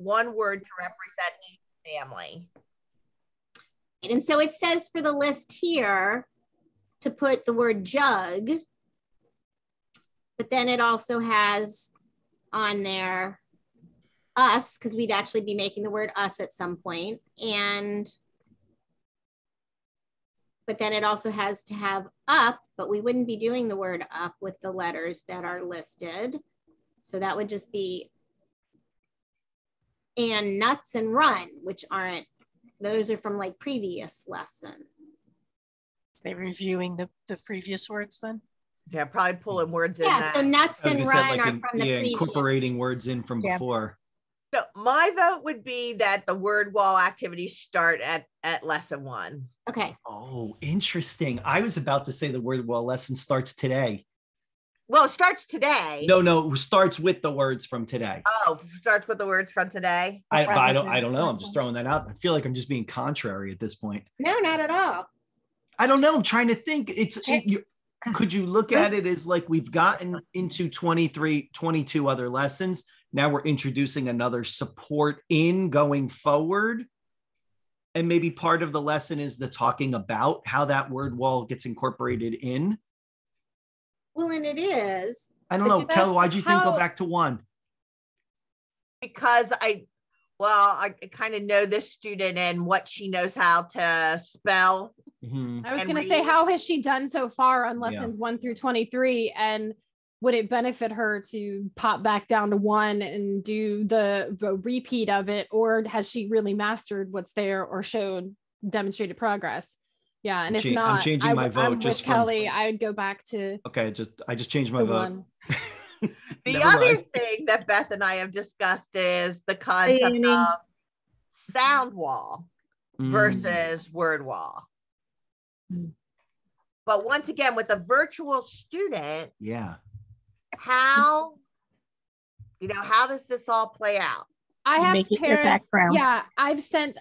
one word to represent each family. And so it says for the list here to put the word jug, but then it also has on there us, because we'd actually be making the word us at some point. But then it also has to have up, but we wouldn't be doing the word up with the letters that are listed. So that would just be and nuts and run, which aren't, those are from like previous lesson. They reviewing the previous words then? Yeah, probably pulling words in. Yeah, so nuts and run are from the previous. Incorporating words in from before. So my vote would be that the word wall activities start at lesson 1. Okay. Oh, interesting. I was about to say the word wall lesson starts today. Well, it starts today. No, starts with the words from today. Oh, starts with the words from today. I don't know. I'm just throwing that out. I feel like I'm just being contrary at this point. No, not at all. I don't know. I'm trying to think. Could you look at it as like we've gotten into 22 other lessons? Now we're introducing another support in going forward. And maybe part of the lesson is the talking about how that word wall gets incorporated in. Well, and it is. I don't know. Kelly, why'd you think go back to 1? Because I kind of know this student and what she knows how to spell. Mm-hmm. I was going to say, how has she done so far on lessons 1 through 23? And would it benefit her to pop back down to 1 and do the repeat of it? Or has she really mastered what's there or showed demonstrated progress? Yeah, and if not, I'm changing my vote. I'm just with Kelly. I would go back to. Okay, I just changed my vote. The other thing that Beth and I have discussed is the concept of sound wall versus word wall. But once again, with a virtual student, how does this all play out? I have parents. Yeah, I've sent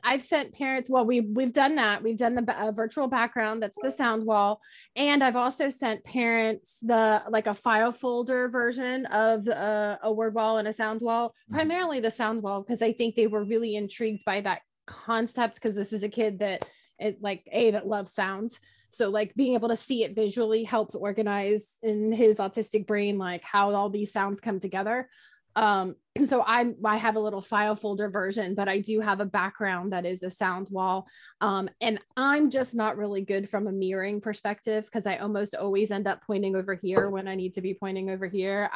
parents. Well, we've done that. We've done the virtual background. That's the sound wall, and I've also sent parents a file folder version of a word wall and a sound wall. Primarily the sound wall, because I think they were really intrigued by that concept, because this is a kid that that loves sounds. So like being able to see it visually helped organize in his autistic brain like how all these sounds come together. So I have a little file folder version, but I do have a background that is a sound wall. And I'm just not really good from a mirroring perspective, because I almost always end up pointing over here when I need to be pointing over here.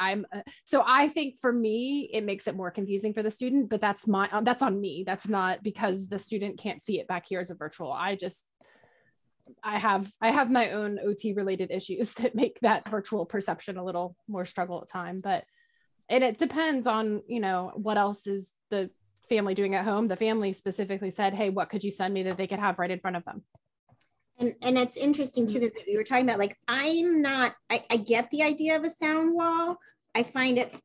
So I think for me, it makes it more confusing for the student, but that's on me. That's not because the student can't see it back here as a virtual. I have my own OT related issues that make that virtual perception a little more struggle at time, and it depends on, what else is the family doing at home. The family specifically said, hey, what could you send me that they could have right in front of them? And it's interesting too, because we were talking about I get the idea of a sound wall. I find it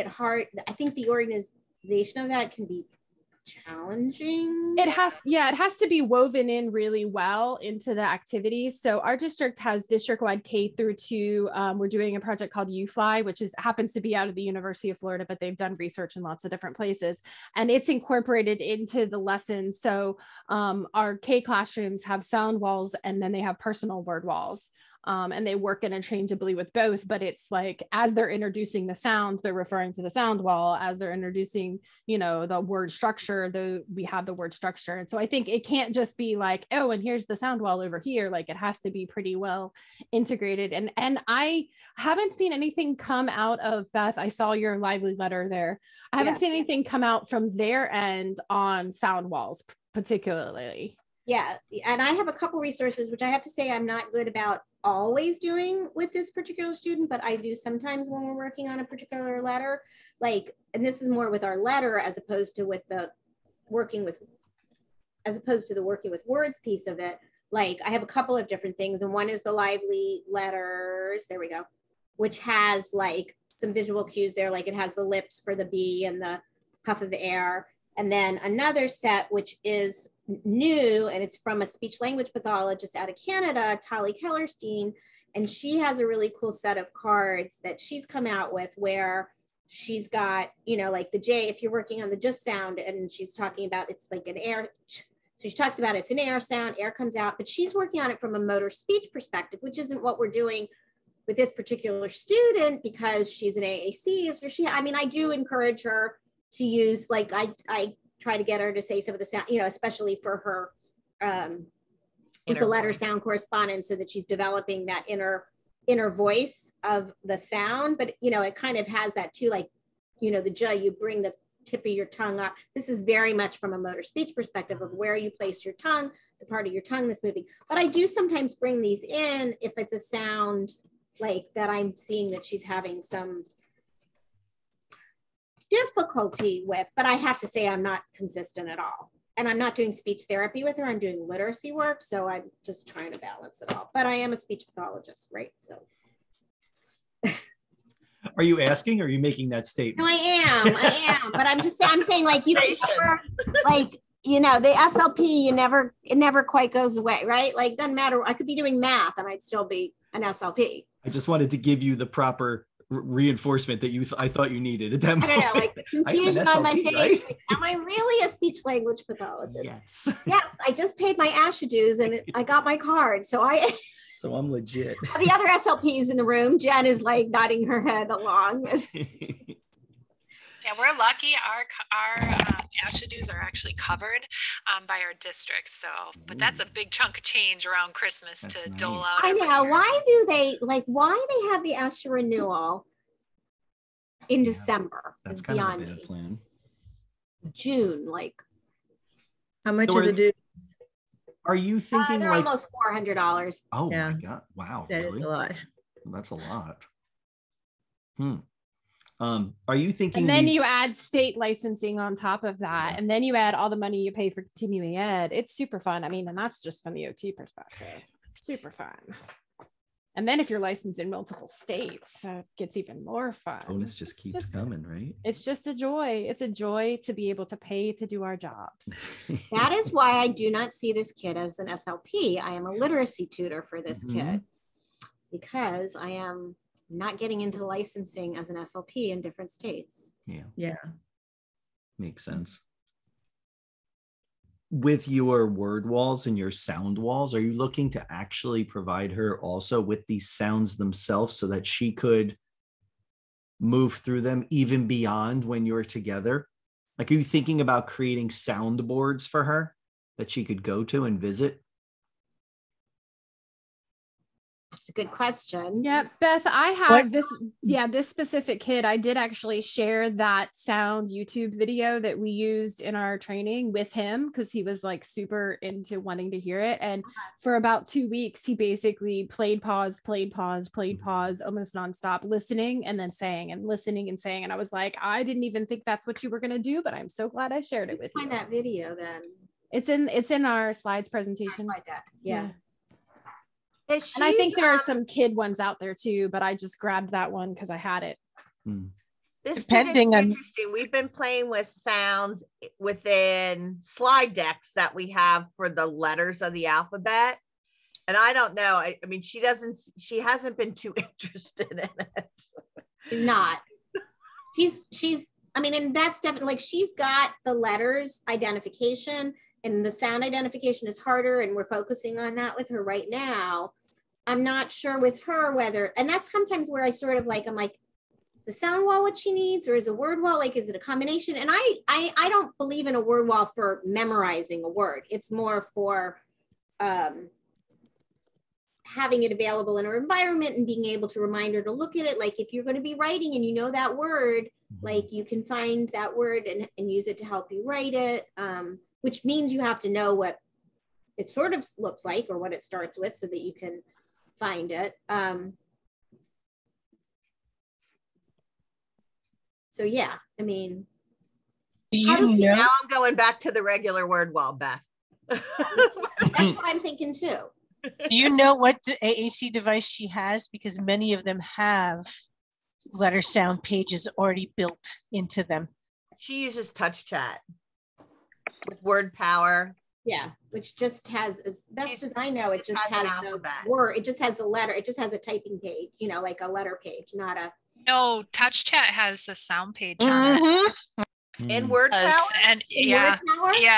hard. I think the organization of that can be challenging. It has to be woven in really well into the activities. So our district has district-wide K through 2. We're doing a project called UFly, which happens to be out of the University of Florida, but they've done research in lots of different places, and it's incorporated into the lesson. So our K classrooms have sound walls, and then they have personal word walls. And they work interchangeably with both, but it's like, as they're introducing the sound, they're referring to the sound wall. As they're introducing, the word structure, we have the word structure. And so I think it can't just be like, oh, and here's the sound wall over here. Like, it has to be pretty well integrated. And I haven't seen anything come out of, Beth, I saw your lively letter there. I haven't seen anything come out from their end on sound walls particularly. Yeah, and I have a couple resources, which I have to say I'm not good about always doing with this particular student, but I do sometimes when we're working on a particular letter, and this is more with our letter as opposed to the working with words piece of it. I have a couple of different things, and one is the lively letters, there we go, which has some visual cues there, it has the lips for the B and the puff of the air. And then another set, which is new, and it's from a speech language pathologist out of Canada, Tali Kellerstein, and she has a really cool set of cards that she's come out with where she's got, you know, like the J, if you're working on the just sound, and she's talking about it's like an air. So she talks about it's an air sound, air comes out, but she's working on it from a motor speech perspective, which isn't what we're doing with this particular student because she's an AAC. So I mean, I do encourage her to use, like, I try to get her to say some of the sound, you know, especially for her the letter sound correspondence, so that she's developing that inner voice of the sound. But, you know, it kind of has that too, like, you know, the J, you bring the tip of your tongue up. This is very much from a motor speech perspective of where you place your tongue, the part of your tongue that's moving. But I do sometimes bring these in if it's a sound like that I'm seeing that she's having some difficulty with, but I have to say I'm not consistent at all. And I'm not doing speech therapy with her, I'm doing literacy work. So I'm just trying to balance it all. But I am a speech pathologist, right? So. Are you asking or are you making that statement? No, I am. But I'm just saying, like, you can never, like, you know, the SLP, it never quite goes away, right? Like, doesn't matter. I could be doing math and I'd still be an SLP. I just wanted to give you the proper reinforcement that I thought you needed at that moment. I don't know, like the confusion on my face. Right? Like, am I really a speech language pathologist? Yes. Yes, I just paid my ASHA dues and I got my card. So I'm legit. The other SLPs in the room, Jen is like nodding her head along. Yeah, we're lucky. Our ASHA dues are actually covered by our district. So, but that's a big chunk of change around Christmas to dole out. I know. Why do they have the ASHA renewal in December? That's kind of a bad plan. June, like. How much are the dues? Are you thinking they're like almost $400? Oh my God! Wow, that is a lot. That's a lot. Are you thinking? And then you add state licensing on top of that, and then you add all the money you pay for continuing ed. It's super fun. I mean, and that's just from the OT perspective. Super fun. And then if you're licensed in multiple states, it gets even more fun. Bonus just keeps coming, right? It's just a joy. It's a joy to be able to pay to do our jobs. That is why I do not see this kid as an SLP. I am a literacy tutor for this kid because I am not getting into licensing as an SLP in different states. Yeah. Makes sense. With your word walls and your sound walls, are you looking to actually provide her also with these sounds themselves so that she could move through them even beyond when you're together? Like, are you thinking about creating soundboards for her that she could go to and visit? That's a good question. Yeah, Beth, I have this specific kid. I did actually share that sound YouTube video that we used in our training with him because he was like super into wanting to hear it. And for about 2 weeks, he basically played pause, almost nonstop, listening and then saying and listening and saying. And I was like, I didn't even think that's what you were going to do, but I'm so glad I shared it with you. Find that video then. It's in our slides presentation. Slide deck. Yeah. And I think there are some kid ones out there too, but I just grabbed that one because I had it. This is interesting. We've been playing with sounds within slide decks that we have for the letters of the alphabet. And I don't know. I mean, she hasn't been too interested in it. She's not. She's, I mean, and that's definitely like, she's got the letters identification and the sound identification is harder. And we're focusing on that with her right now. I'm not sure with her whether, and that's sometimes where I sort of like, I'm like, is the sound wall what she needs, or is a word wall? Like, is it a combination? And I don't believe in a word wall for memorizing a word. It's more for having it available in her environment and being able to remind her to look at it. Like if you're going to be writing and you know that word, like you can find that word and use it to help you write it, which means you have to know what it sort of looks like or what it starts with so that you can find it. So yeah, I mean, now I'm going back to the regular word wall, Beth. That's what I'm thinking too. Do you know what AAC device she has? Because many of them have letter sound pages already built into them. She uses touch chat with word power. Yeah, which just has, as best as I know, it just has the word, it just has the letter, it just has a typing page, you know, like a letter page, not a No, TouchChat has the sound page on it. In Word Power? And yeah,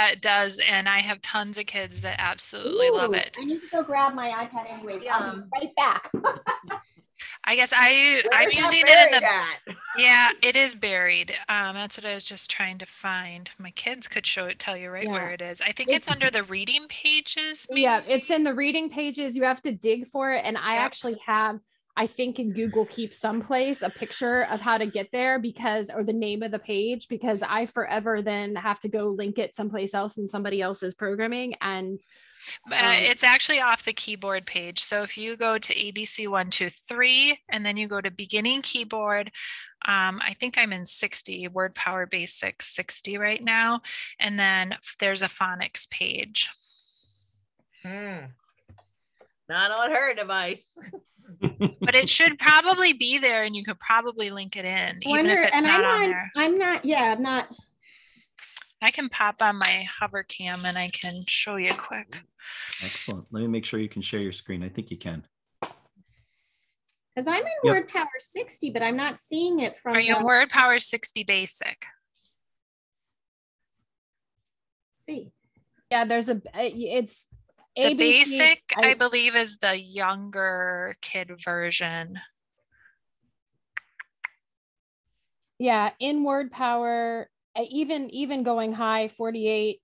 it does. And I have tons of kids that absolutely love it. I need to go grab my iPad anyways. I'll be right back. I guess I'm using it in the yeah, it is buried. That's what I was just trying to find. My kids could tell you where it is. I think it's under the reading pages. Maybe. Yeah, it's in the reading pages. You have to dig for it. And I actually have, I think in Google Keep someplace, a picture of how to get there or the name of the page, because I forever then have to go link it someplace else in somebody else's programming. And it's actually off the keyboard page. So if you go to ABC 1, 2, 3, and then you go to beginning keyboard, I think I'm in 60, Word Power Basic 60 right now. And then there's a phonics page. Not on her device. But it should probably be there, and you could probably link it in, even if it's not on there. I'm not. I can pop on my hover cam and I can show you quick. Excellent. Let me make sure you can share your screen. I think you can. Because I'm in Word Power 60, but I'm not seeing it from. Are you in Word Power 60 Basic? See. Yeah, it's the ABC, Basic, I believe, is the younger kid version. Yeah, in Word Power, even going high, 48,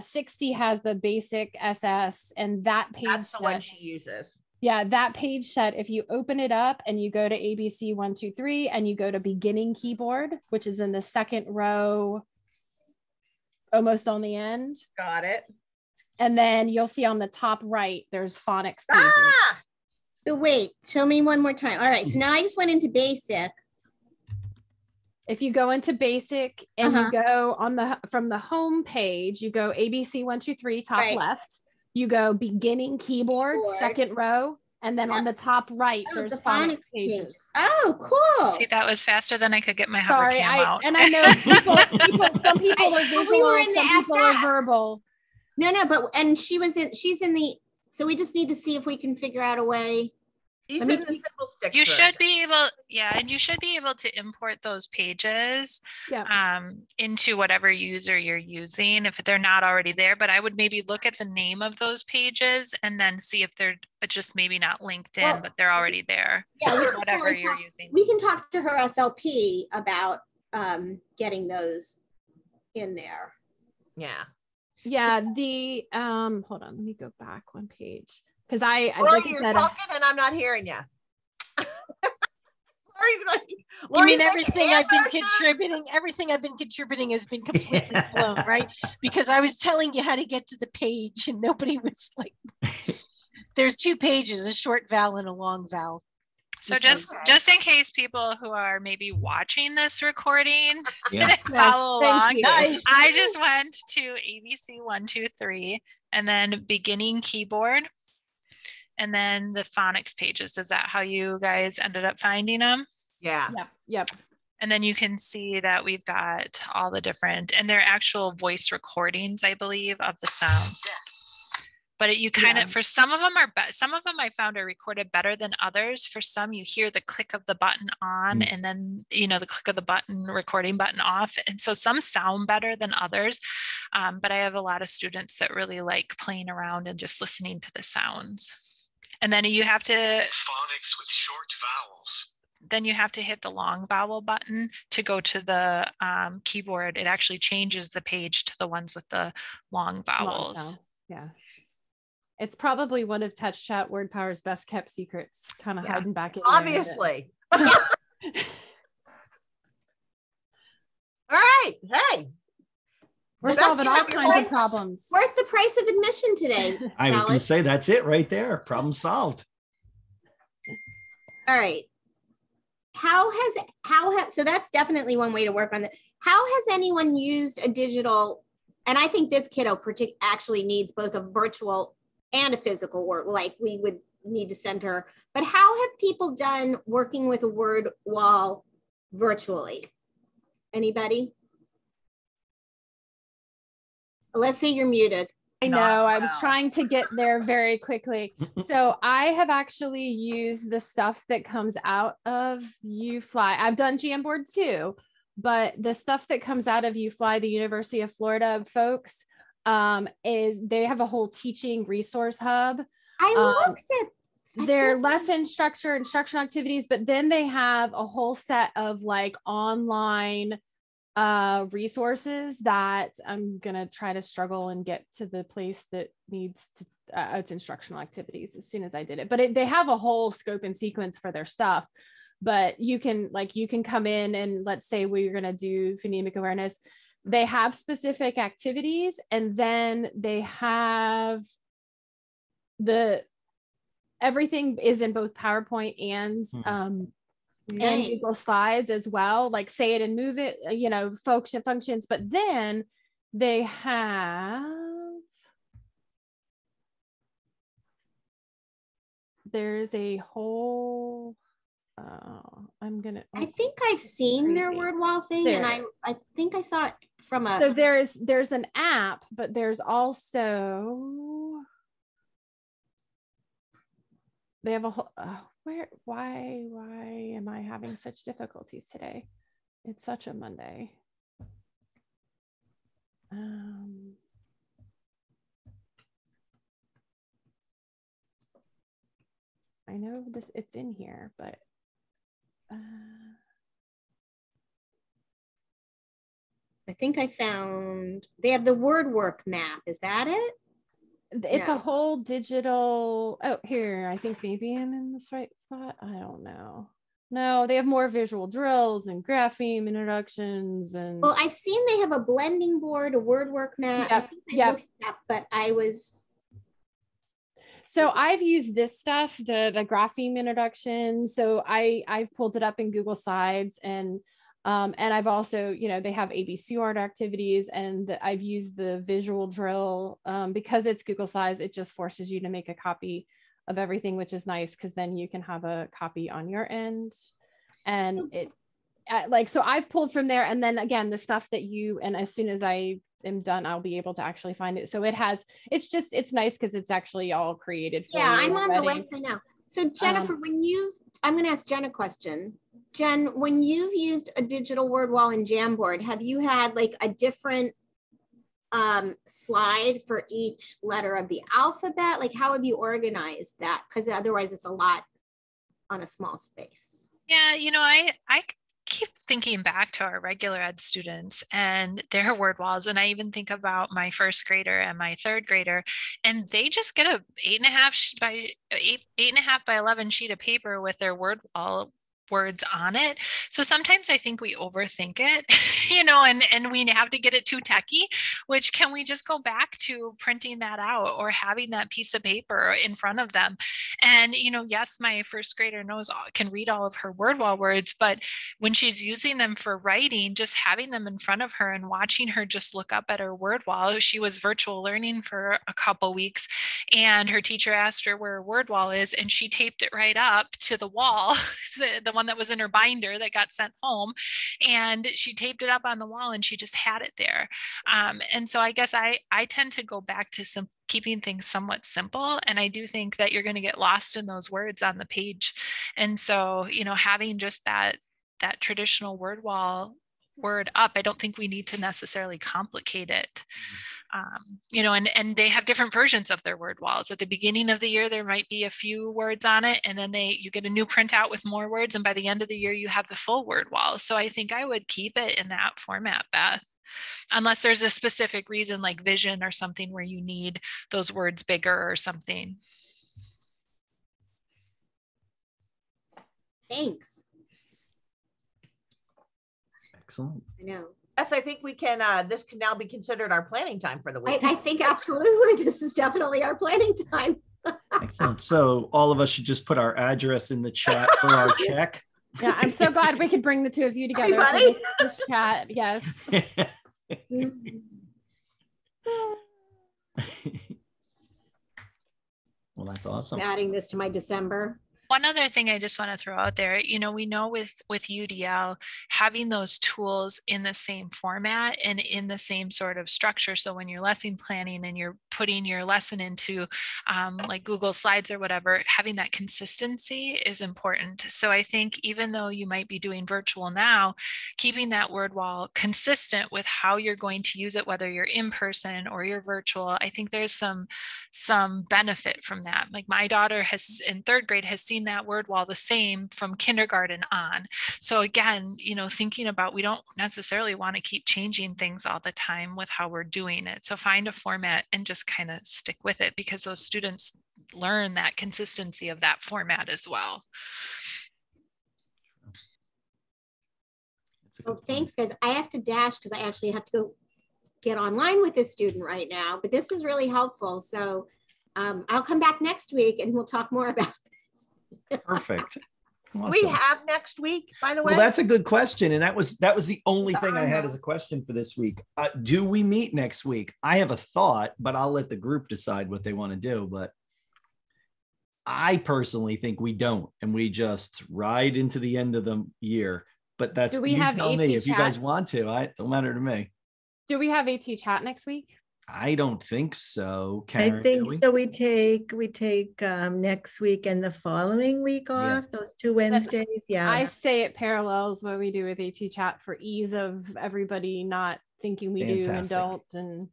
60 has the basic SS, and that page that's the one she uses. Yeah, that page set, if you open it up and you go to ABC 1, 2, 3, and you go to beginning keyboard, which is in the second row, almost on the end. Got it. And then you'll see on the top right, there's phonics pages. So wait, show me one more time. All right, so now I just went into basic. If you go into basic and you go from the home page, you go ABC 1, 2, 3, top left. You go beginning keyboard, second row, and then on the top right, there's the phonics pages. Oh, cool! See, that was faster than I could get my hover cam out. And I know some people are visual, some people are verbal. No, but she's in the. So we just need to see if we can figure out a way. She's in the simple stick. You should be able, and you should be able to import those pages into whatever user you're using if they're not already there. But I would maybe look at the name of those pages and then see if they're just maybe not linked in, but they're already there. Yeah, whatever you're using. We can talk to her SLP about getting those in there. Yeah. Yeah. The hold on, let me go back one page. Because you're talking and I'm not hearing you. You mean everything I've been contributing? Everything I've been contributing has been completely blown, right? Because I was telling you how to get to the page, and nobody was like. There's 2 pages: a short vowel and a long vowel. So just in case people who are maybe watching this recording follow along, I just went to ABC 1, 2, 3, and then beginning keyboard. And then the phonics pages. Is that how you guys ended up finding them? Yeah. Yep. And then you can see that we've got all the different, and they're actual voice recordings, I believe, of the sounds. But you kind of, for some of them some of them I found are recorded better than others. For some, you hear the click of the button on and then, the click of the button, recording button off. And so some sound better than others. But I have a lot of students that really like playing around and just listening to the sounds. And then you have to phonics with short vowels. Then you have to hit the long vowel button to go to the keyboard. It actually changes the page to the ones with the long vowels. Yeah. It's probably one of TouchChat Word Power's best kept secrets, kind of hiding back in obviously. All right. Hey. We're solving all kinds of problems. Worth the price of admission today. I was going to say, that's it right there. Problem solved. All right. So that's definitely one way to work on it. How has anyone used a digital, and I think this kiddo actually needs both a virtual and a physical word, like we would need to send her, but how have people done working with a word wall virtually? Anybody? Alyssa, you're muted. I know, I was trying to get there very quickly. So I have actually used the stuff that comes out of UFly. I've done Jamboard too, but the stuff that comes out of UFly, the University of Florida folks, is they have a whole teaching resource hub. I looked at their lesson structure, instructional activities, but then they have a whole set of like online resources that I'm gonna try to struggle and get to the place that needs to it's instructional activities as soon as I did it. But they have a whole scope and sequence for their stuff. But you can come in and let's say we're gonna do phonemic awareness. They have specific activities, and then they have everything is in both PowerPoint and and Google Slides as well, like say it and move it, functions. But then they have, there's a whole, I think I've seen their word wall thing, and I think I saw it from a. So there's an app, but there's also, they have a whole, why am I having such difficulties today? It's such a Monday. I know it's in here, but I think I found, they have the word work map. Is that it? It's a whole digital. Oh, here, I think maybe I'm in this right spot. I don't know. No, they have more visual drills and grapheme introductions. And well, I've seen they have a blending board, a word work map. Yep. I think I looked it up, but I was. So I've used this stuff, the grapheme introduction. So I've pulled it up in Google Slides, and I've also, they have ABC art activities, and I've used the visual drill because it's Google Slides. It just forces you to make a copy of everything, which is nice because then you can have a copy on your end. And so I've pulled from there. And then again, the stuff that and as soon as I am done, I'll be able to actually find it. So it's nice because it's actually all created for you. I'm on the website now. So Jennifer, I'm going to ask Jen a question. Jen, when you've used a digital word wall in Jamboard, have you had like a different slide for each letter of the alphabet? Like how have you organized that? Because otherwise it's a lot on a small space. Yeah, I keep thinking back to our regular ed students and their word walls. And I even think about my first grader and my third grader, and they just get a 8.5 by 11 sheet of paper with their word wall words on it. So sometimes I think we overthink it, and we have to get it too techy, which can we just go back to printing that out or having that piece of paper in front of them? And, yes, my first grader can read all of her word wall words, but when she's using them for writing, just having them in front of her and watching her just look up at her word wall. She was virtual learning for a couple weeks, and her teacher asked her where her word wall is, and she taped it right up to the wall, the one that was in her binder that got sent home, and she taped it up on the wall, and she just had it there. And so I guess I tend to go back to keeping things somewhat simple, and I do think that you're going to get lost in those words on the page. And so having just that traditional word wall word up, I don't think we need to necessarily complicate it. And they have different versions of their word walls. At the beginning of the year, there might be a few words on it, and then you get a new printout with more words, and by the end of the year, you have the full word wall. So I think I would keep it in that format, Beth, unless there's a specific reason like vision or something where you need those words bigger or something. Thanks. Excellent. I know. Yes, I think we can, this can now be considered our planning time for the week. I think absolutely. This is definitely our planning time. Excellent. So all of us should just put our address in the chat for our check. Yeah, I'm so glad we could bring the two of you together for this chat. Yes. Well, that's awesome. I'm adding this to my December. One other thing I just want to throw out there, we know with UDL, having those tools in the same format and in the same sort of structure. So when you're lesson planning and you're putting your lesson into like Google Slides or whatever, having that consistency is important. So I think even though you might be doing virtual now, keeping that word wall consistent with how you're going to use it, whether you're in person or you're virtual, I think there's some benefit from that. Like my daughter has in 3rd grade has seen that word wall the same from kindergarten on. So again, thinking about, we don't necessarily want to keep changing things all the time with how we're doing it. So find a format and just kind of stick with it, because those students learn that consistency of that format as well. Well, thanks, guys. I have to dash because I actually have to go get online with this student right now, but this was really helpful. So I'll come back next week and we'll talk more about this. Perfect. Awesome. We have next week, by the way. Well, that's a good question. And that was the only thing I had as a question for this week. Do we meet next week? I have a thought, but I'll let the group decide what they want to do. But I personally think we don't, and we just ride into the end of the year. But that's, do we have tell AT me if chat? you guys want to. It don't matter to me. Do we have AT chat next week? I don't think so. Karen, I think so. We take next week and the following week off, those 2 Wednesdays. Yeah. I say it parallels what we do with AT chat for ease of everybody not thinking we do and don't. And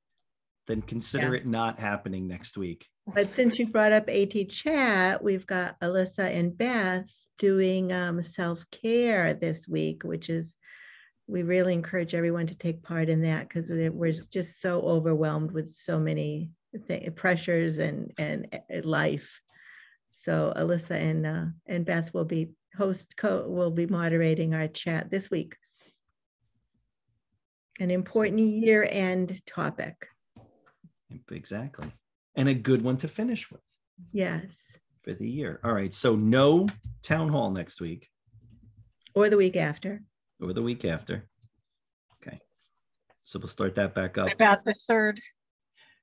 then consider it not happening next week. But since you brought up AT chat, we've got Alyssa and Beth doing self-care this week, which is, we really encourage everyone to take part in that, because we're just so overwhelmed with so many pressures and life. So Alyssa and Beth will be will be moderating our chat this week. An important year-end topic. Exactly. And a good one to finish with. Yes. For the year. All right. So no town hall next week. Or the week after. Or the week after. Okay. So we'll start that back up. About the 3rd.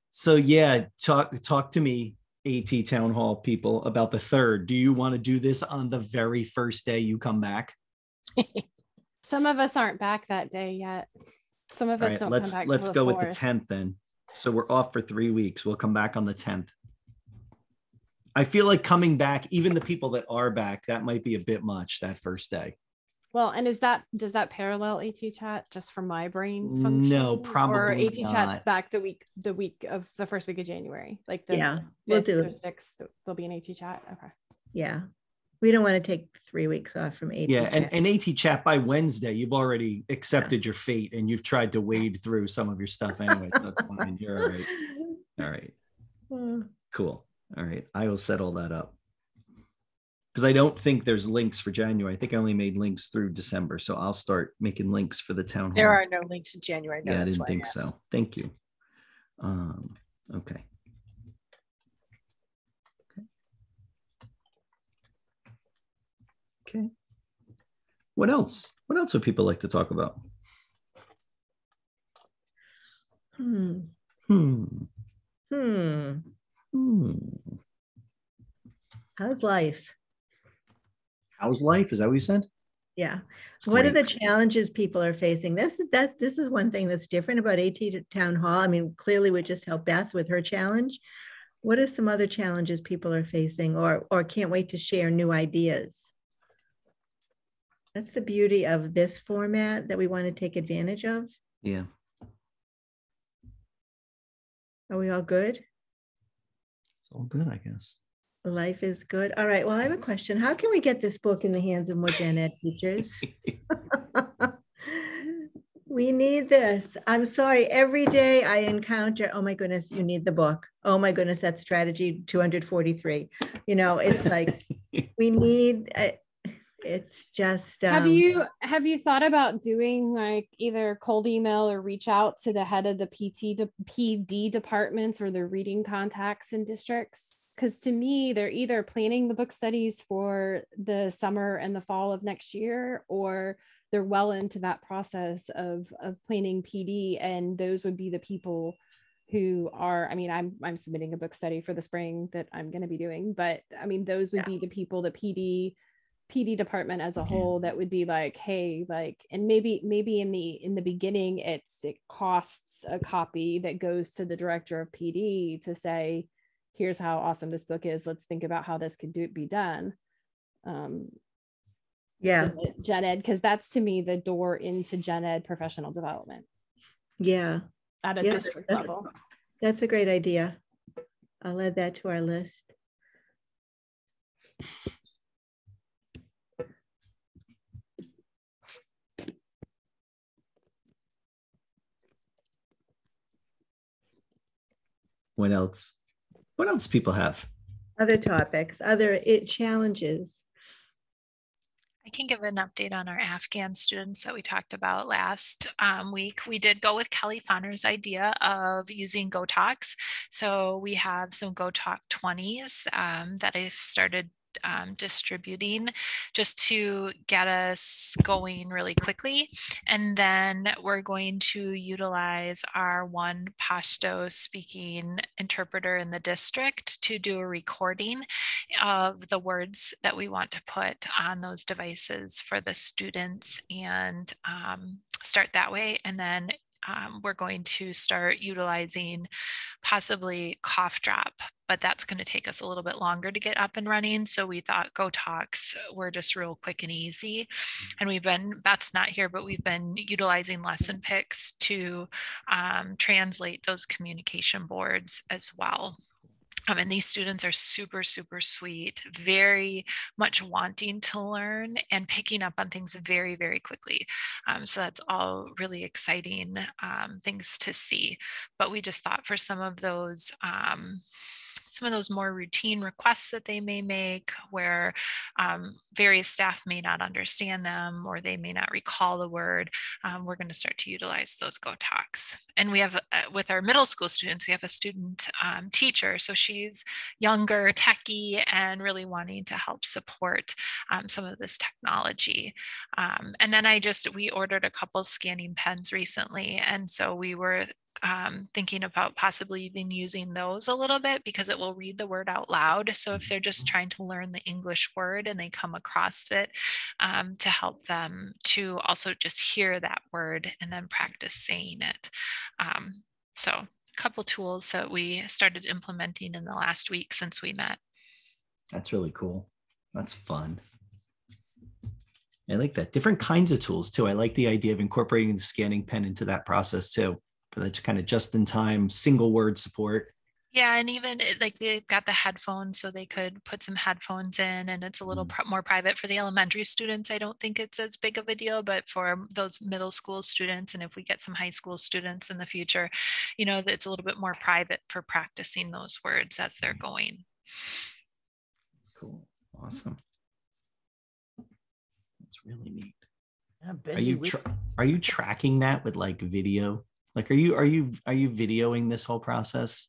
So yeah, talk to me, AT Town Hall people, about the 3rd. Do you want to do this on the very first day you come back? Some of us aren't back that day yet. Some of us don't come back. Let's go 4th. with the 10th then. So we're off for 3 weeks. We'll come back on the 10th. I feel like coming back, even the people that are back, that might be a bit much that first day. Well, and does that parallel AT chat just for my brain's function? No, probably or AT not. chat's back the week of the first week of January, like we'll do it. 6th. There'll be an AT chat. Okay. Yeah, we don't want to take 3 weeks off from AT. Yeah, and AT chat by Wednesday, you've already accepted your fate and you've tried to wade through some of your stuff anyway, so that's fine. You're all right. All right. Cool. All right, I will set all that up. Because I don't think there's links for January. I think I only made links through December. So I'll start making links for the town hall. There are no links in January. No, yeah, I didn't think so. Thank you. Okay. Okay. What else? What else would people like to talk about? How's life? How's life? Is that what you said? Yeah. What are the challenges people are facing? This is one thing that's different about AT Town Hall. I mean, clearly we just helped Beth with her challenge. What are some other challenges people are facing or can't wait to share new ideas? That's the beauty of this format that we want to take advantage of. Yeah. Are we all good? It's all good, I guess. Life is good. All right. Well, I have a question. How can we get this book in the hands of more gen ed teachers? We need this. I'm sorry. Every day I encounter, oh my goodness, you need the book. Oh my goodness, that's strategy 243. You know, it's like we need. It's just. Have you thought about doing like either cold email or reach out to the head of the PD departments or the reading contacts in districts? Because to me, they're either planning the book studies for the summer and the fall of next year, or they're well into that process of planning PD, and those would be the people who are, I mean, I'm submitting a book study for the spring that I'm going to be doing, but I mean, those would be the people, the PD department as a whole, that would be like, hey, like, and maybe in the beginning, it costs a copy that goes to the director of PD to say, here's how awesome this book is. Let's think about how this could be done. Gen ed, because that's to me the door into gen ed professional development. Yeah. At a district level. That's a great idea. I'll add that to our list. What else? What else people have? Other topics, other challenges. I can give an update on our Afghan students that we talked about last week. We did go with Kelly Fonner's idea of using GoTalks. So we have some GoTalk 20s that I've started distributing just to get us going really quickly. And then we're going to utilize our one Pashto speaking interpreter in the district to do a recording of the words that we want to put on those devices for the students, and start that way. And then we're going to start utilizing possibly Cough Drop, but that's going to take us a little bit longer to get up and running. So we thought GoTalks were just real quick and easy. And Beth's not here, but we've been utilizing lesson picks to translate those communication boards as well. And these students are super, super sweet, very much wanting to learn and picking up on things very, very quickly. So that's all really exciting things to see. But we just thought for some of those more routine requests that they may make, where various staff may not understand them or they may not recall the word, we're going to start to utilize those GoTalks. And we have, with our middle school students, we have a student teacher. So she's younger, techie, and really wanting to help support some of this technology. And then we ordered a couple scanning pens recently. And so we were thinking about possibly even using those a little bit, because it will read the word out loud. So if they're just trying to learn the English word and they come across it, to help them to also just hear that word and then practice saying it. So a couple tools that we started implementing in the last week since we met. That's really cool. That's fun. I like that. Different kinds of tools too. I like the idea of incorporating the scanning pen into that process too, for that kind of just-in-time single word support. Yeah, and even like they've got the headphones, so they could put some headphones in, and it's a little more private for the elementary students. I don't think it's as big of a deal, but for those middle school students, and if we get some high school students in the future, it's a little bit more private for practicing those words as they're going. Cool. Awesome. That's really neat. Yeah, are you tracking that with like video? Like, are you videoing this whole process?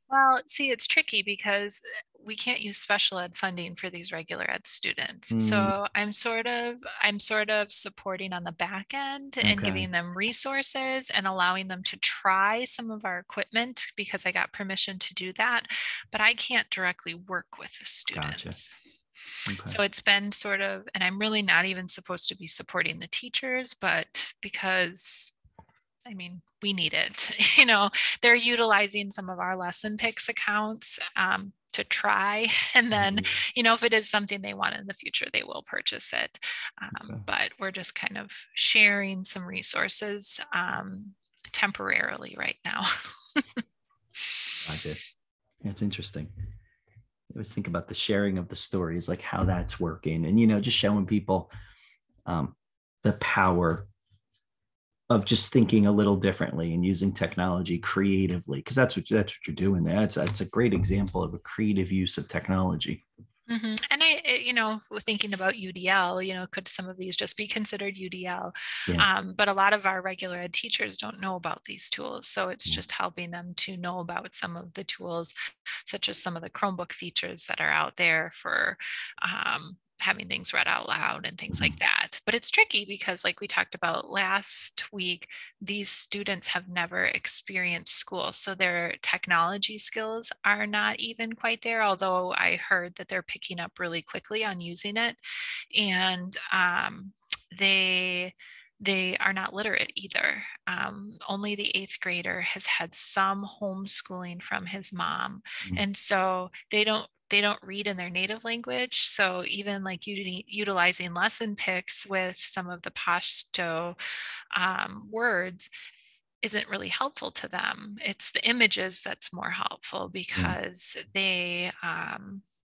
Well, see, it's tricky because we can't use special ed funding for these regular ed students. So I'm sort of supporting on the back end and giving them resources and allowing them to try some of our equipment, because I got permission to do that, but I can't directly work with the students. Gotcha. Okay. So it's been sort of, and I'm really not even supposed to be supporting the teachers, but because we need it. They're utilizing some of our lesson picks accounts to try. And then, if it is something they want in the future, they will purchase it. But we're just kind of sharing some resources temporarily right now. Gotcha. It's interesting. I always think about the sharing of the stories, like how that's working, and, just showing people the power of just thinking a little differently and using technology creatively, because that's what you're doing there. That's a great example of a creative use of technology. Mm-hmm. And I, thinking about UDL, could some of these just be considered UDL? Yeah. But a lot of our regular ed teachers don't know about these tools. So it's just helping them to know about some of the tools, such as some of the Chromebook features that are out there for having things read out loud and things like that. But it's tricky because, like we talked about last week, these students have never experienced school. So their technology skills are not even quite there, although I heard that they're picking up really quickly on using it. And they are not literate either. Only the 8th grader has had some homeschooling from his mom. And so they don't read in their native language. So even like utilizing lesson picks with some of the Pashto words isn't really helpful to them. It's the images that's more helpful because they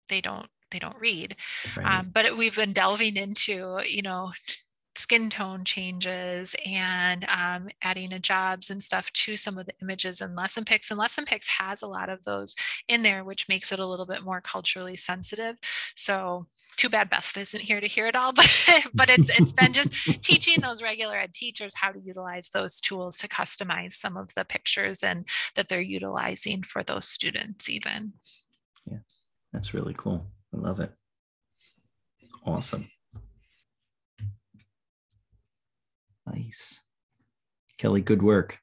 don't read. Right. But we've been delving into, skin tone changes and adding a jobs and stuff to some of the images and lesson picks. And lesson picks has a lot of those in there, which makes it a little bit more culturally sensitive. So too bad Beth isn't here to hear it all, but it's been just teaching those regular ed teachers how to utilize those tools to customize some of the pictures and that they're utilizing for those students even. Yeah, that's really cool. I love it. Awesome. Nice. Kelly, good work.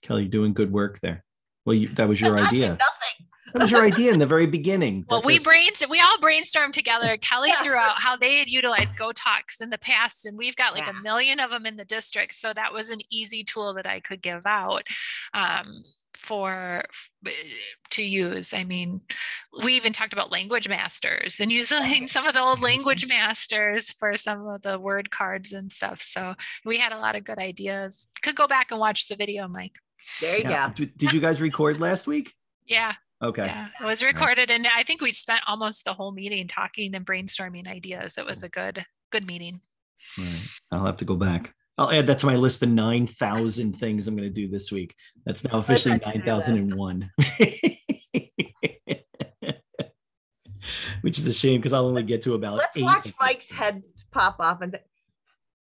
Kelly, doing good work there. Well, that was your idea. Nothing. That was your idea in the very beginning. Well, we all brainstormed together. Kelly threw out how they had utilized GoTalks in the past, and we've got like a million of them in the district. So that was an easy tool that I could give out to use. I mean, we even talked about language masters and using some of the old language masters for some of the word cards and stuff. So we had a lot of good ideas. Could go back and watch the video, Mike. There you go. Did you guys record last week? Yeah. Okay. Yeah, it was recorded, and I think we spent almost the whole meeting talking and brainstorming ideas. It was a good meeting. Right. I'll have to go back. I'll add that to my list of 9,000 things I'm going to do this week. That's now officially 9,001. Which is a shame because I'll only get to about Let's 8. watch Mike's head pop off.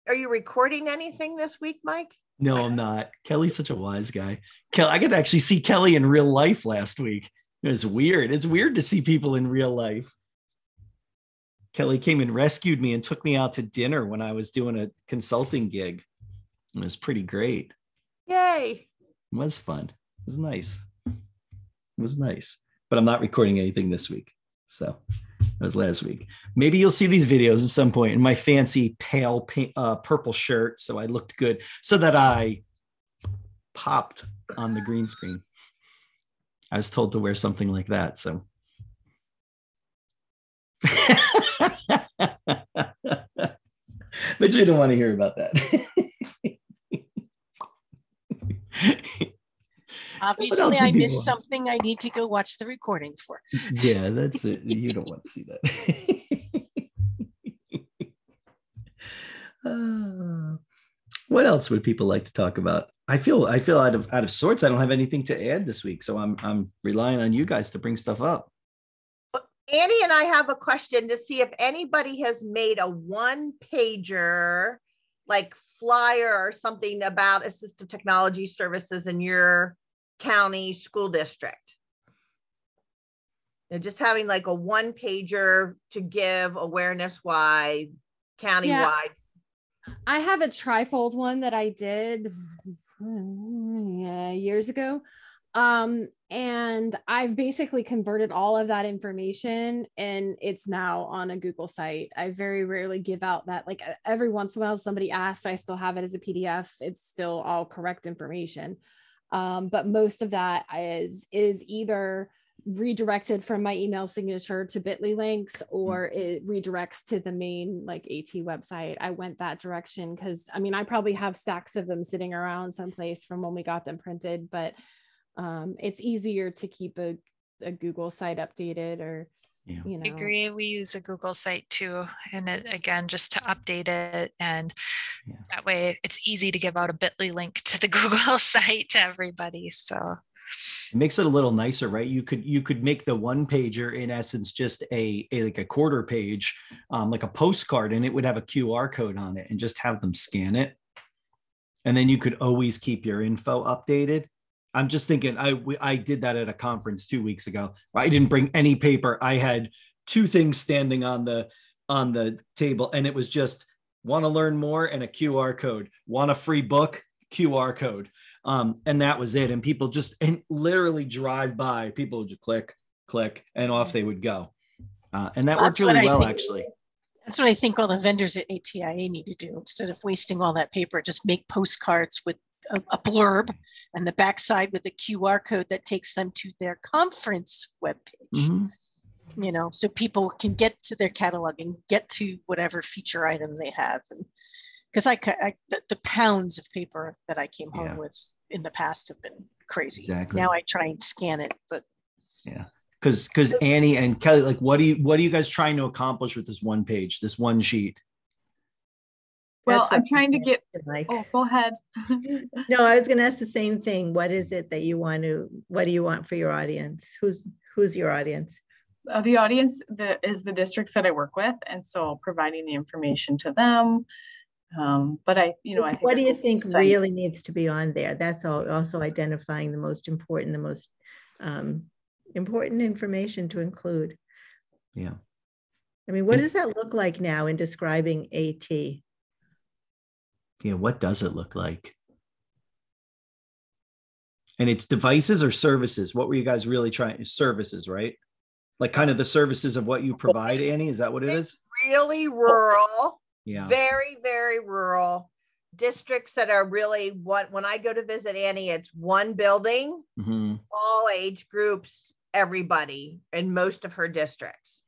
Are you recording anything this week, Mike? No, I'm not. Kelly's such a wise guy. I got to actually see Kelly in real life last week. It was weird. It's weird to see people in real life. Kelly came and rescued me and took me out to dinner when I was doing a consulting gig. It was pretty great. Yay. It was fun. It was nice. It was nice. But I'm not recording anything this week. So that was last week. Maybe you'll see these videos at some point in my fancy pale purple shirt. So I looked good so that I popped on the green screen. I was told to wear something like that. So. But you don't want to hear about that. Obviously, I missed something I need to go watch the recording for. Yeah, that's it. You don't want to see that. What else would people like to talk about? I feel out of sorts. I don't have anything to add this week, so I'm relying on you guys to bring stuff up. Annie and I have a question to see if anybody has made a one-pager, like flyer or something about assistive technology services in your county school district. Just having like a one-pager to give awareness-wide, countywide. Yeah. I have a trifold one that I did years ago. And I've basically converted all of that information and it's now on a Google site. I very rarely give out that, like every once in a while somebody asks, I still have it as a PDF. It's still all correct information. But most of that is either redirected from my email signature to bit.ly links, or it redirects to the main like AT website. I went that direction because I probably have stacks of them sitting around someplace from when we got them printed, but it's easier to keep a Google site updated, or I agree. We use a Google site too, and again, just to update it, and that way it's easy to give out a bit.ly link to the Google site to everybody. So it makes it a little nicer, right? You could make the one pager in essence just a quarter page, like a postcard, and it would have a QR code on it, and just have them scan it, and then you could always keep your info updated. I'm just thinking, I did that at a conference 2 weeks ago. I didn't bring any paper. I had 2 things standing on the on the table, and it was just want to learn more and a QR code, want a free book, QR code. And that was it. And people just and literally drive by, people would just click, and off they would go. And that worked really well, actually. That's what I think all the vendors at ATIA need to do. Instead of wasting all that paper, just make postcards with a blurb and the backside with a QR code that takes them to their conference webpage. Mm-hmm. You know, so people can get to their catalog and get to whatever feature item they have. And because the pounds of paper that I came home with in the past have been crazy. Exactly. Now I try and scan it, but yeah. Because Annie and Kelly, like, what are you guys trying to accomplish with this one page, this one sheet? Well, I'm trying to get, oh, go ahead. No, I was going to ask the same thing. What is it that you want to, what do you want for your audience? Who's your audience? The audience is the districts that I work with. And so providing the information to them. But I think what do you think really needs to be on there? That's also identifying the most important, the most important information to include. Yeah. I mean, what does that look like now in describing AT? Yeah, what does it look like? And it's devices or services? What were you guys really trying? Services, right? Like kind of the services of what you provide, Annie? Is that what it is? Really rural. Yeah. Very, very rural districts that are really when I go to visit Annie, it's one building, mm-hmm. all age groups, everybody in most of her districts.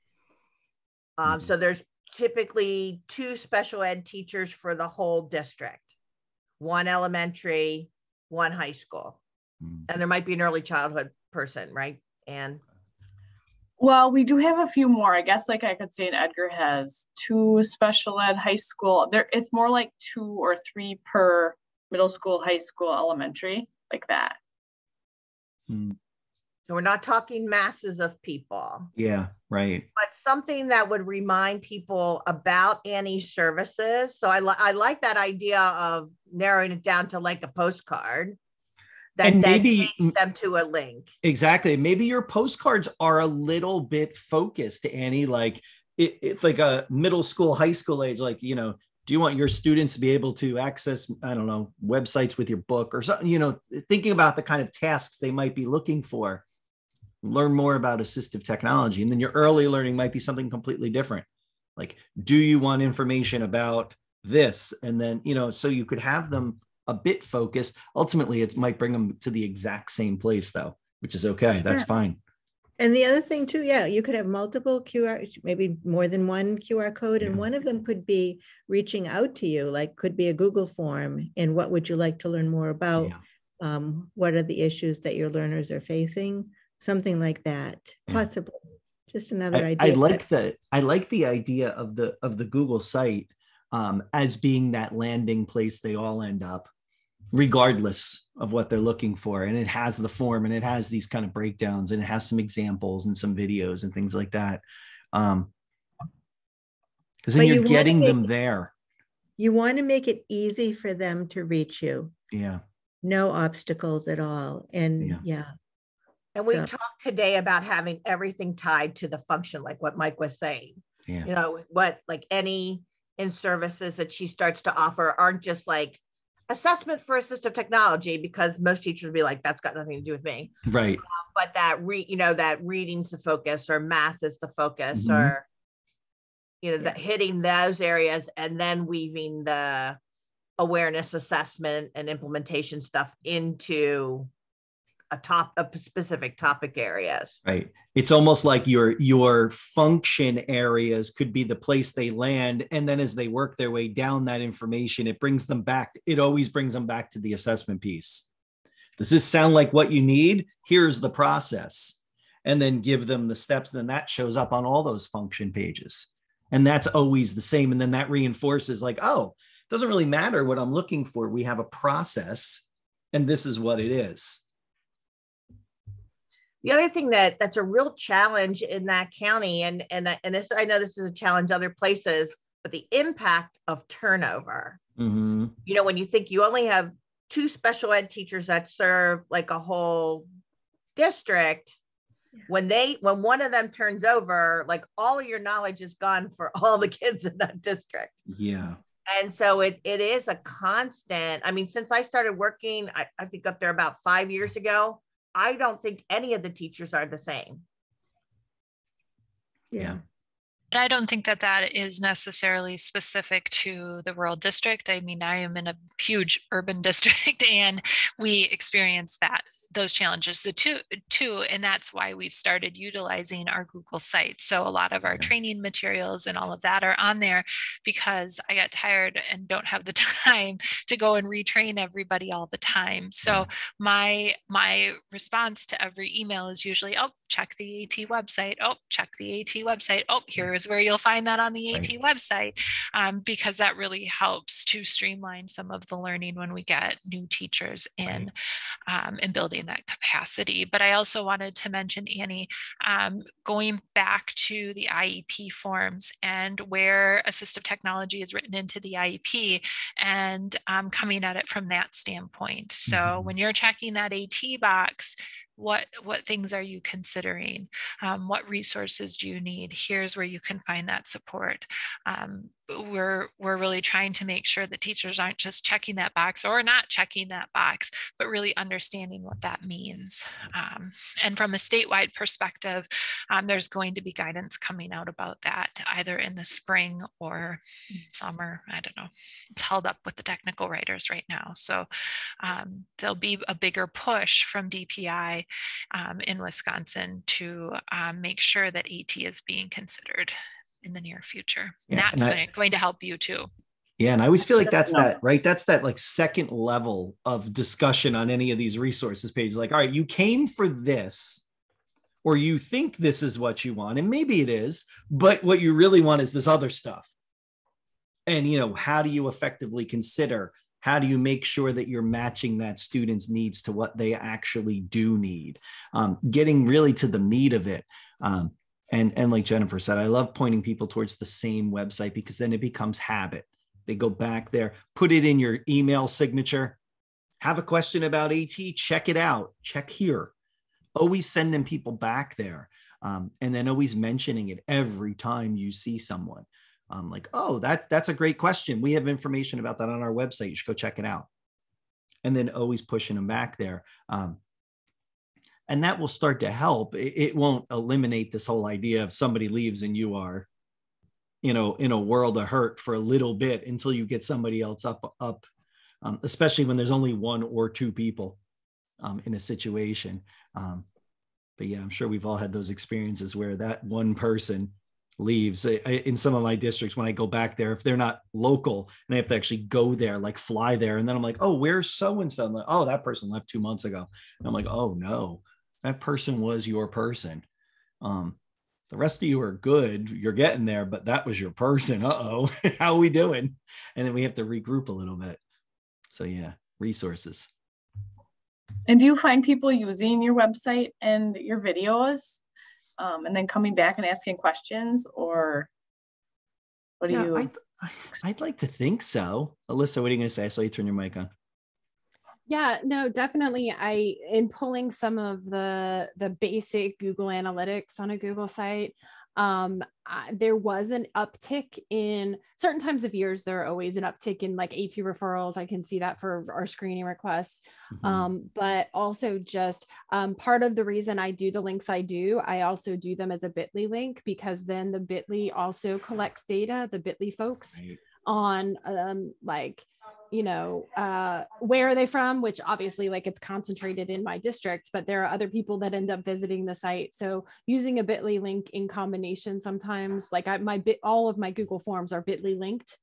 Mm-hmm. So there's typically 2 special ed teachers for the whole district, 1 elementary, 1 high school. Mm-hmm. And there might be an early childhood person, right? And well, we do have a few more. I guess like I could say Edgar has 2 special ed high school. It's more like 2 or 3 per middle school, high school, elementary, like that. Mm. So we're not talking masses of people. Yeah, right. But something that would remind people about Annie's services. So I like that idea of narrowing it down to like a postcard. That maybe takes them to a link. Exactly. Maybe your postcards are a little bit focused, Annie, like it's like a middle school, high school age, like, do you want your students to be able to access, I don't know, websites with your book or something, thinking about the kind of tasks they might be looking for, learn more about assistive technology. And then your early learning might be something completely different. Like, do you want information about this? And then, so you could have them a bit focused. Ultimately, it might bring them to the exact same place though, which is okay. That's fine. And the other thing too, you could have multiple QR, maybe more than 1 QR code, and one of them could be reaching out to you, like could be a Google form. And what would you like to learn more about? What are the issues that your learners are facing? Something like that, possibly. Just another idea. I like the idea of the Google site as being that landing place they all end up, regardless of what they're looking for. And it has the form and it has these kind of breakdowns and it has some examples and some videos and things like that. Because then you're getting them there. You want to make it easy for them to reach you. Yeah. No obstacles at all. And And we talked today about having everything tied to the function, like what Mike was saying. Yeah. What like any in-services that she starts to offer aren't just like assessment for assistive technology, because most teachers would be like, that's got nothing to do with me. Right. But that that reading's the focus, or math is the focus, or that hitting those areas and then weaving the awareness assessment and implementation stuff into a specific topic areas. Right. It's almost like your function areas could be the place they land. And then as they work their way down that information, it brings them back. It always brings them back to the assessment piece. Does this sound like what you need? Here's the process. And then give them the steps. Then that shows up on all those function pages. And that's always the same. And then that reinforces like, oh, it doesn't really matter what I'm looking for. We have a process and this is what it is. The other thing that's a real challenge in that county, and this, I know this is a challenge other places, but the impact of turnover. Mm-hmm. When you think you only have 2 special ed teachers that serve like a whole district, when one of them turns over, like all of your knowledge is gone for all the kids in that district. Yeah. And so it is a constant. I mean, since I started working, I think up there about 5 years ago, I don't think any of the teachers are the same. Yeah. But I don't think that is necessarily specific to the rural district. I mean, I am in a huge urban district and we experience those challenges too, and that's why we've started utilizing our Google site. So a lot of our training materials and all of that are on there, because I got tired and don't have the time to go and retrain everybody all the time. So my response to every email is usually, oh, check the AT website. Oh, check the AT website. Oh, here is where you'll find that on the AT website, because that really helps to streamline some of the learning when we get new teachers in, and building that capacity. But I also wanted to mention, Annie, going back to the IEP forms and where assistive technology is written into the IEP, and coming at it from that standpoint. So when you're checking that AT box, what things are you considering? What resources do you need? Here's where you can find that support. We're really trying to make sure that teachers aren't just checking that box or not checking that box, but really understanding what that means. And from a statewide perspective, there's going to be guidance coming out about that either in the spring or summer. I don't know. It's held up with the technical writers right now. So there'll be a bigger push from DPI in Wisconsin to make sure that AT is being considered in the near future. And that's going to help you too. Yeah. And I always feel like that's that like second level of discussion on any of these resources pages. Like, all right, you came for this, or you think this is what you want, and maybe it is, but what you really want is this other stuff. And, how do you effectively consider, how do you make sure that you're matching that student's needs to what they actually do need? Getting really to the meat of it. And like Jennifer said, I love pointing people towards the same website, because then it becomes habit. They go back there, put it in your email signature, have a question about AT, check it out, check here. Always sending people back there. And then always mentioning it every time you see someone. Like, oh, that's a great question. We have information about that on our website. You should go check it out. And then always pushing them back there. And that will start to help. It won't eliminate this whole idea of somebody leaves and you are, in a world of hurt for a little bit until you get somebody else up, especially when there's only one or two people in a situation. But yeah, I'm sure we've all had those experiences where that one person leaves. In some of my districts, when I go back there, if they're not local and I have to actually go there, like fly there, and then I'm like, oh, where's so-and-so? I'm like, oh, that person left 2 months ago. And I'm like, oh no, that person was your person. The rest of you are good, you're getting there, but that was your person. Uh-oh, how are we doing? And then we have to regroup a little bit. So yeah, resources. And do you find people using your website and your videos, and then coming back and asking questions, or what do you? I'd like to think so. Alyssa, what are you going to say? I saw you turn your mic on. Yeah, no, definitely. In pulling some of the basic Google Analytics on a Google site, there was an uptick in certain times of years. There are always an uptick in like AT referrals. I can see that for our screening requests. But also just part of the reason I do the links I do, I also do them as a bit.ly link, because then the bit.ly also collects data, the bit.ly folks, on where are they from, which obviously like it's concentrated in my district, but there are other people that end up visiting the site. So using a bit.ly link in combination, sometimes like all of my Google Forms are bit.ly linked.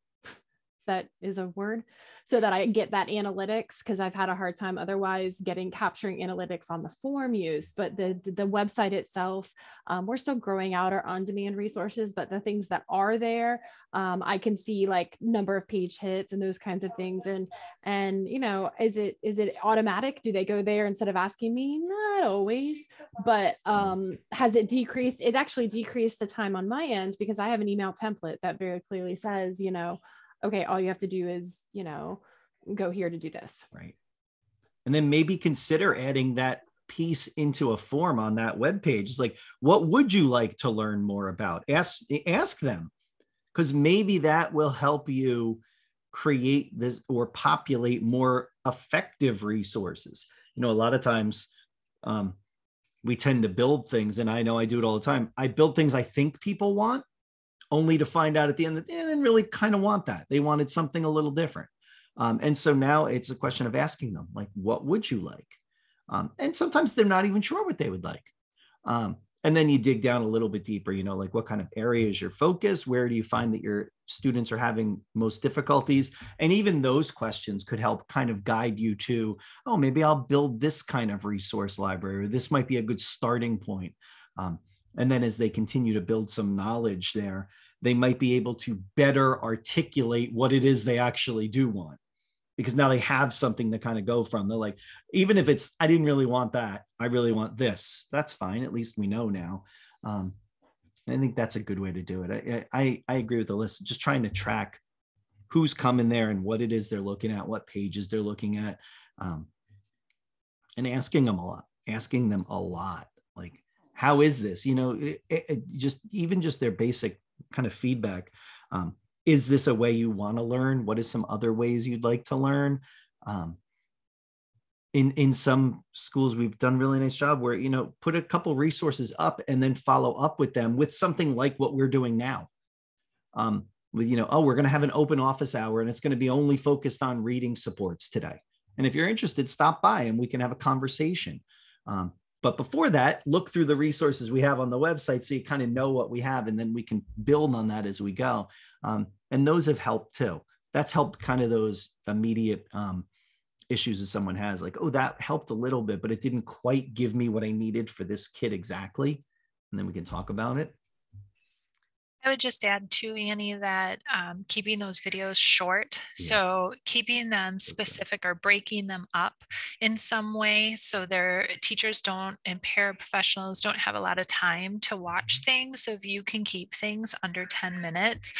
That is a word, so that I get that analytics, because I've had a hard time otherwise capturing analytics on the form use. But the website itself, we're still growing out our on-demand resources, but the things that are there, I can see like number of page hits and those kinds of things. And is it automatic? Do they go there instead of asking me? Not always, but has it decreased? It actually decreased the time on my end, because I have an email template that very clearly says, okay, all you have to do is, go here to do this. Right. And then maybe consider adding that piece into a form on that webpage. It's like, what would you like to learn more about? Ask them, because maybe that will help you create this or populate more effective resources. A lot of times we tend to build things, and I know I do it all the time. I build things I think people want, only to find out at the end that they didn't really kind of want that. They wanted something a little different. And so now it's a question of asking them, like, what would you like? And sometimes they're not even sure what they would like. And then you dig down a little bit deeper, like what kind of area is your focus? Where do you find that your students are having most difficulties? And even those questions could help kind of guide you to, oh, maybe I'll build this kind of resource library, or this might be a good starting point. And then as they continue to build some knowledge there, they might be able to better articulate what it is they actually do want, because now they have something to kind of go from. They're like, even if it's, I didn't really want that, I really want this. That's fine. At least we know now. And I think that's a good way to do it. I agree with Alyssa, just trying to track who's coming there and what it is they're looking at, what pages they're looking at, and asking them a lot. Like, how is this? Just their basic kind of feedback. Is this a way you want to learn? What is some other ways you'd like to learn? In some schools, we've done a really nice job where, put a couple resources up and then follow up with them with something like what we're doing now. Oh, we're going to have an open office hour and it's going to be only focused on reading supports today. And if you're interested, stop by and we can have a conversation. But before that, look through the resources we have on the website so you kind of know what we have, and then we can build on that as we go. And those have helped too. That's helped kind of those immediate issues that someone has, like, oh, that helped a little bit, but it didn't quite give me what I needed for this kid exactly. And then we can talk about it. I would just add too, Annie, that keeping those videos short, so keeping them specific or breaking them up in some way so their teachers and paraprofessionals don't have a lot of time to watch things. So if you can keep things under 10 minutes,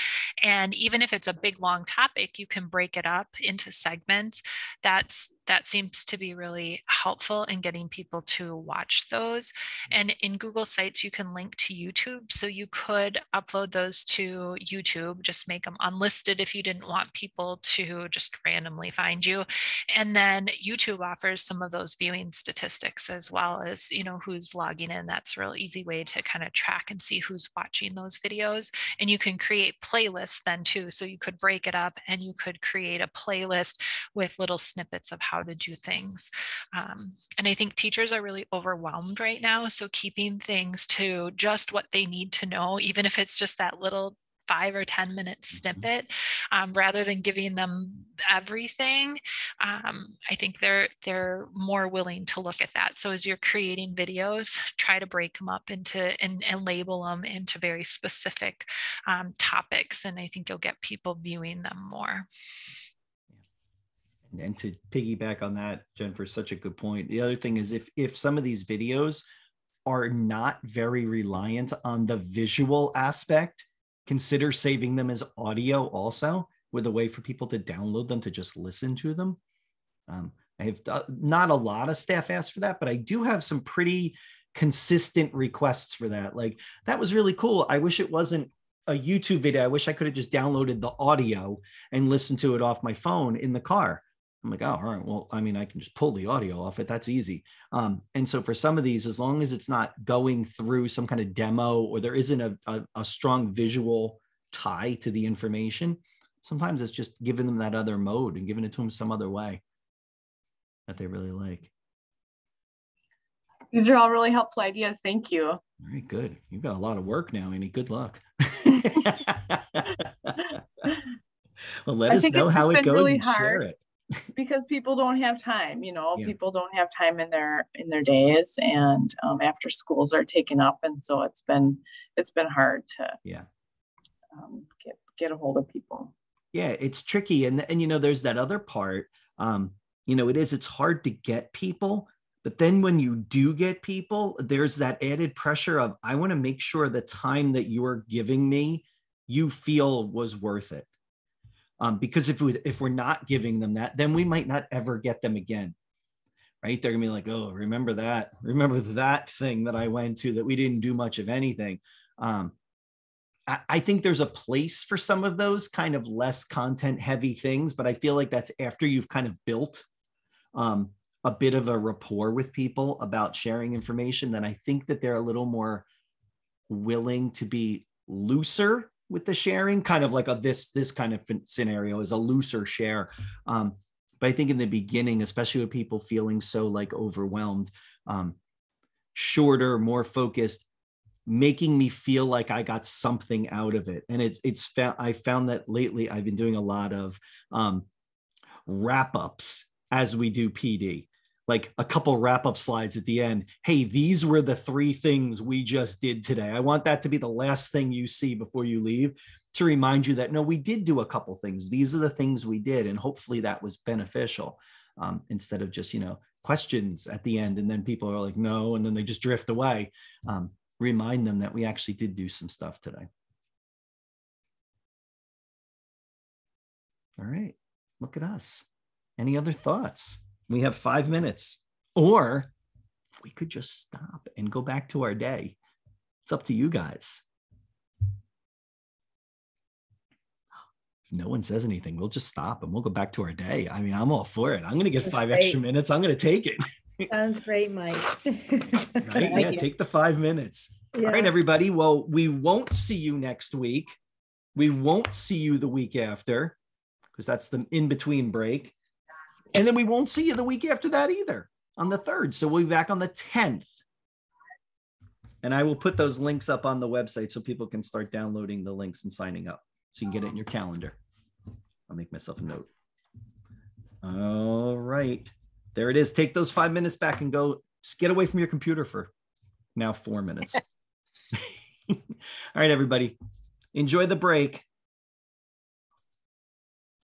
and even if it's a big, long topic, you can break it up into segments. That seems to be really helpful in getting people to watch those. And in Google Sites, you can link to YouTube. So you could upload those to YouTube, just make them unlisted if you didn't want people to just randomly find you. And then YouTube offers some of those viewing statistics as well as, who's logging in. That's a real easy way to kind of track and see who's watching those videos. And you can create playlists then too. So you could break it up and you could create a playlist with little snippets of how to do things. And I think teachers are really overwhelmed right now. So keeping things to just what they need to know, even if it's just that little 5 or 10 minute snippet, rather than giving them everything, I think they're more willing to look at that. So as you're creating videos, try to break them up into and label them into very specific topics. And I think you'll get people viewing them more. And to piggyback on that, Jennifer, such a good point. The other thing is if some of these videos are not very reliant on the visual aspect, consider saving them as audio also, with a way for people to download them to just listen to them. I have not a lot of staff ask for that, but I do have some pretty consistent requests for that. Like, that was really cool. I wish it wasn't a YouTube video. I wish I could have just downloaded the audio and listened to it off my phone in the car. I'm like, oh, all right, well, I mean, I can just pull the audio off it. That's easy. And so for some of these, as long as it's not going through some kind of demo or there isn't a strong visual tie to the information, sometimes it's just giving them that other mode and giving it to them some other way that they really like. These are all really helpful ideas. Thank you. All right, good. You've got a lot of work now, Annie. Good luck. Well, let us know how it goes really and share it. Because people don't have time, people don't have time in their days, and after schools are taken up, and so it's been hard to get a hold of people. Yeah, it's tricky, and there's that other part. It's hard to get people, but then when you do get people, there's that added pressure of, I want to make sure the time that you're giving me, you feel was worth it. Because if we're not giving them that, then we might not ever get them again. right? They're gonna be like, oh, remember that thing that I went to that we didn't do much of anything. I think there's a place for some of those kind of less content heavy things, but I feel like that's after you've kind of built a bit of a rapport with people about sharing information. Then I think that they're a little more willing to be looser with the sharing, kind of like this kind of scenario is a looser share. But I think in the beginning, especially with people feeling so like overwhelmed, shorter, more focused, making me feel like I got something out of it. And I found that lately I've been doing a lot of wrap-ups as we do PD, like a couple wrap-up slides at the end. Hey, these were the 3 things we just did today. I want that to be the last thing you see before you leave, to remind you that, no, we did do a couple things. These are the things we did. And hopefully that was beneficial, instead of just, questions at the end. And then people are like, no, and then they just drift away. Remind them that we actually did do some stuff today. All right, look at us. Any other thoughts? We have 5 minutes, or we could just stop and go back to our day. It's up to you guys. If no one says anything, we'll just stop and we'll go back to our day. I mean, I'm all for it. I'm going to get 5 extra minutes. I'm going to take it. Sounds great, Mike. Right? Yeah, take the 5 minutes. Yeah. All right, everybody. Well, we won't see you next week. We won't see you the week after, because that's the in-between break. And then we won't see you the week after that either, on the 3rd. So we'll be back on the 10th. And I will put those links up on the website so people can start downloading the links and signing up, so you can get it in your calendar. I'll make myself a note. All right. There it is. Take those 5 minutes back and go. Just get away from your computer for now 4 minutes. All right, everybody. Enjoy the break.